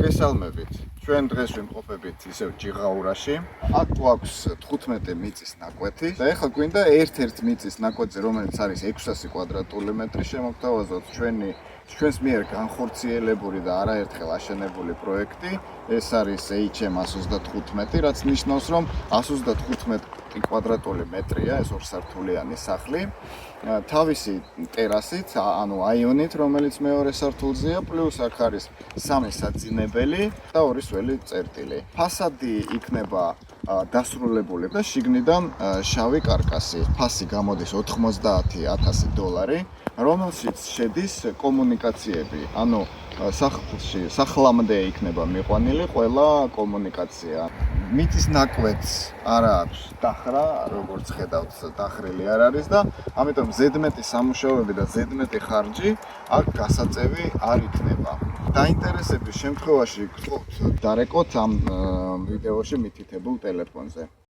მოგესალმებით. ჩვენ დღეს ვიმყოფებით ისევ ჯიღაურაში. აქ გვაქვს 15 მიწის ნაკვეთი და ეხლა გვინდა ერთ-ერთ მიწის ნაკვეთზე, რომელიც არის 600 კვადრატული მეტრი, შემოგთავაზოთ ჩვენს მიერ განხორციელებული და არაერთხელ აშენებული პროექტი. ეს არის HM135, რაც ნიშნავს, რომ 135 კვადრატული მეტრია ეს ორსართულიანი სახლი. თავისი ტერასით, ანუ აიონით, რომელიც მეორე სართულზეა, პლუს აქ არის 3 საძინებელი და 2 სველი წერტილი. ფასადი იქნება დასრულებული და შიგნიდან შავი კარკასი. ფასი გამოდის $90,000, რომელშიც შედის კომუნიკაციები, ანუ სახლამდე იქნება მიყვანილი ყველა კომუნიკაცია. მიწის ნაკვეთს არ აქვს დახრა, როგორც ხედავთ, დახრილი არ არის და ამიტომ ზედმეტი სამუშაოები და ზედმეტი ხარჯი აქ გასაწევი არ იქნება. დაინტერესების შემთხვევაში გთხოვთ დარეკოთ ამ ვიდეოში მითითებულ ტელეფონზე.